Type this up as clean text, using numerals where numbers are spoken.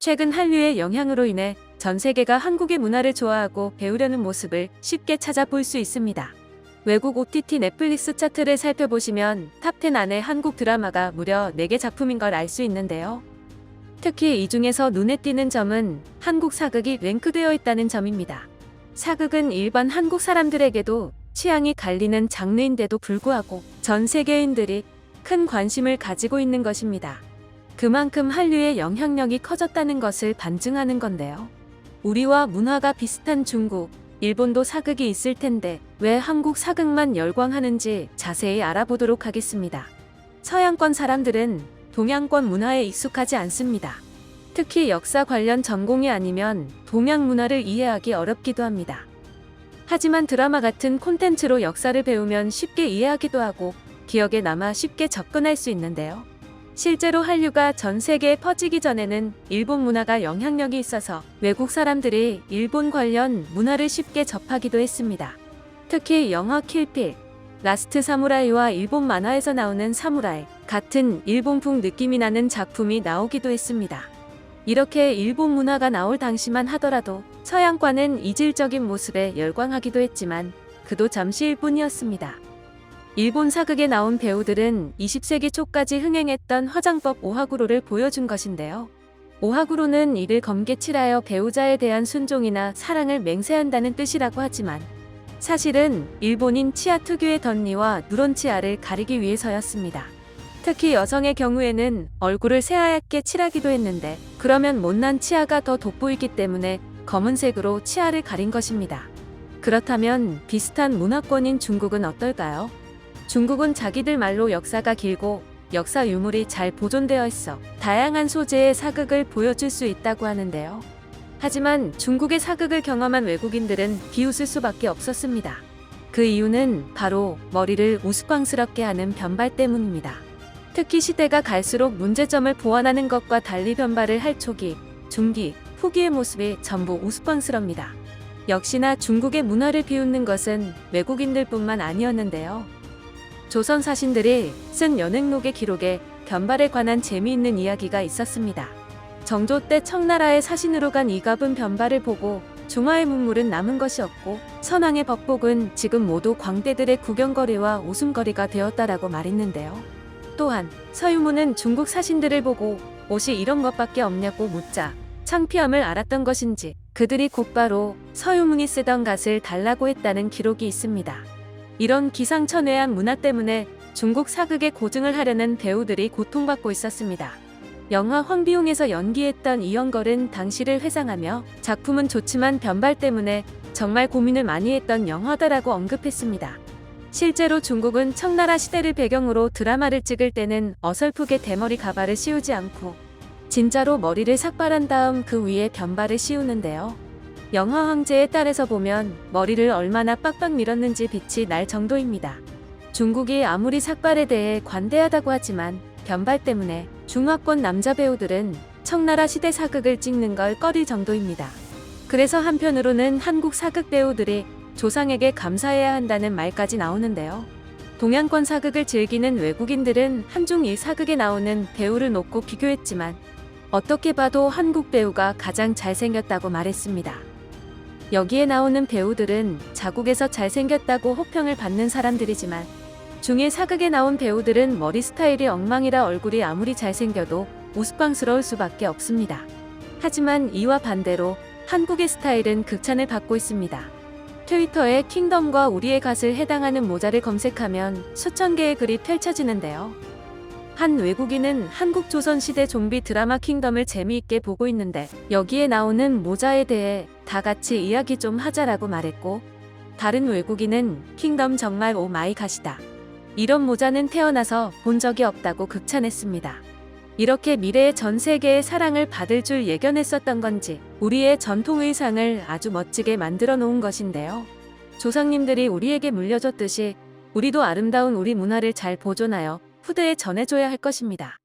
최근 한류의 영향으로 인해 전 세계가 한국의 문화를 좋아하고 배우려는 모습을 쉽게 찾아볼 수 있습니다. 외국 OTT 넷플릭스 차트를 살펴보시면 탑10 안에 한국 드라마가 무려 4개 작품인 걸 알 수 있는데요. 특히 이 중에서 눈에 띄는 점은 한국 사극이 랭크되어 있다는 점입니다. 사극은 일반 한국 사람들에게도 취향이 갈리는 장르인데도 불구하고 전 세계인들이 큰 관심을 가지고 있는 것입니다. 그만큼 한류의 영향력이 커졌다는 것을 반증하는 건데요. 우리와 문화가 비슷한 중국, 일본도 사극이 있을 텐데 왜 한국 사극만 열광하는지 자세히 알아보도록 하겠습니다. 서양권 사람들은 동양권 문화에 익숙하지 않습니다. 특히 역사 관련 전공이 아니면 동양 문화를 이해하기 어렵기도 합니다. 하지만 드라마 같은 콘텐츠로 역사를 배우면 쉽게 이해하기도 하고 기억에 남아 쉽게 접근할 수 있는데요. 실제로 한류가 전 세계에 퍼지기 전에는 일본 문화가 영향력이 있어서 외국 사람들이 일본 관련 문화를 쉽게 접하기도 했습니다. 특히 영화 킬빌, 라스트 사무라이와 일본 만화에서 나오는 사무라이 같은 일본풍 느낌이 나는 작품이 나오기도 했습니다. 이렇게 일본 문화가 나올 당시만 하더라도 서양과는 이질적인 모습에 열광하기도 했지만 그도 잠시일 뿐이었습니다. 일본 사극에 나온 배우들은 20세기 초까지 흥행했던 화장법 오하구로를 보여준 것인데요. 오하구로는 이를 검게 칠하여 배우자에 대한 순종이나 사랑을 맹세한다는 뜻이라고 하지만 사실은 일본인 치아 특유의 덧니와 누런 치아를 가리기 위해서였습니다. 특히 여성의 경우에는 얼굴을 새하얗게 칠하기도 했는데 그러면 못난 치아가 더 돋보이기 때문에 검은색으로 치아를 가린 것입니다. 그렇다면 비슷한 문화권인 중국은 어떨까요? 중국은 자기들 말로 역사가 길고 역사 유물이 잘 보존되어 있어 다양한 소재의 사극을 보여줄 수 있다고 하는데요. 하지만 중국의 사극을 경험한 외국인들은 비웃을 수밖에 없었습니다. 그 이유는 바로 머리를 우스꽝스럽게 하는 변발 때문입니다. 특히 시대가 갈수록 문제점을 보완하는 것과 달리 변발을 할 초기, 중기, 후기의 모습이 전부 우스꽝스럽니다. 역시나 중국의 문화를 비웃는 것은 외국인들뿐만 아니었는데요. 조선 사신들이 쓴 연행록의 기록에 변발에 관한 재미있는 이야기가 있었습니다. 정조 때 청나라의 사신으로 간 이갑은 변발을 보고 중화의 문물은 남은 것이 없고 선왕의 법복은 지금 모두 광대들의 구경거리와 웃음거리가 되었다라고 말했는데요. 또한 서유문은 중국 사신들을 보고 옷이 이런 것밖에 없냐고 묻자 창피함을 알았던 것인지 그들이 곧바로 서유문이 쓰던 갓을 달라고 했다는 기록이 있습니다. 이런 기상천외한 문화 때문에 중국 사극에 고증을 하려는 배우들이 고통받고 있었습니다. 영화 황비용에서 연기했던 이영걸은 당시를 회상하며 작품은 좋지만 변발 때문에 정말 고민을 많이 했던 영화다라고 언급했습니다. 실제로 중국은 청나라 시대를 배경으로 드라마를 찍을 때는 어설프게 대머리 가발을 씌우지 않고 진짜로 머리를 삭발한 다음 그 위에 변발을 씌우는데요. 영화 황제의 딸에서 보면 머리를 얼마나 빡빡 밀었는지 빛이 날 정도입니다. 중국이 아무리 삭발에 대해 관대하다고 하지만 변발 때문에 중화권 남자 배우들은 청나라 시대 사극을 찍는 걸 꺼릴 정도입니다. 그래서 한편으로는 한국 사극 배우들이 조상에게 감사해야 한다는 말까지 나오는데요. 동양권 사극을 즐기는 외국인들은 한중 일 사극에 나오는 배우를 놓고 비교했지만 어떻게 봐도 한국 배우가 가장 잘생겼다고 말했습니다. 여기에 나오는 배우들은 자국에서 잘생겼다고 호평을 받는 사람들이지만 중일 사극에 나온 배우들은 머리 스타일이 엉망이라 얼굴이 아무리 잘생겨도 우스꽝스러울 수밖에 없습니다. 하지만 이와 반대로 한국의 스타일은 극찬을 받고 있습니다. 트위터에 킹덤과 우리의 갓을 해당하는 모자를 검색하면 수천 개의 글이 펼쳐지는데요. 한 외국인은 한국 조선시대 좀비 드라마 킹덤을 재미있게 보고 있는데 여기에 나오는 모자에 대해 다 같이 이야기 좀 하자라고 말했고, 다른 외국인은 킹덤 정말 오 마이 갓이다. 이런 모자는 태어나서 본 적이 없다고 극찬했습니다. 이렇게 미래의 전 세계의 사랑을 받을 줄 예견했었던 건지 우리의 전통 의상을 아주 멋지게 만들어 놓은 것인데요. 조상님들이 우리에게 물려줬듯이 우리도 아름다운 우리 문화를 잘 보존하여 후대에 전해줘야 할 것입니다.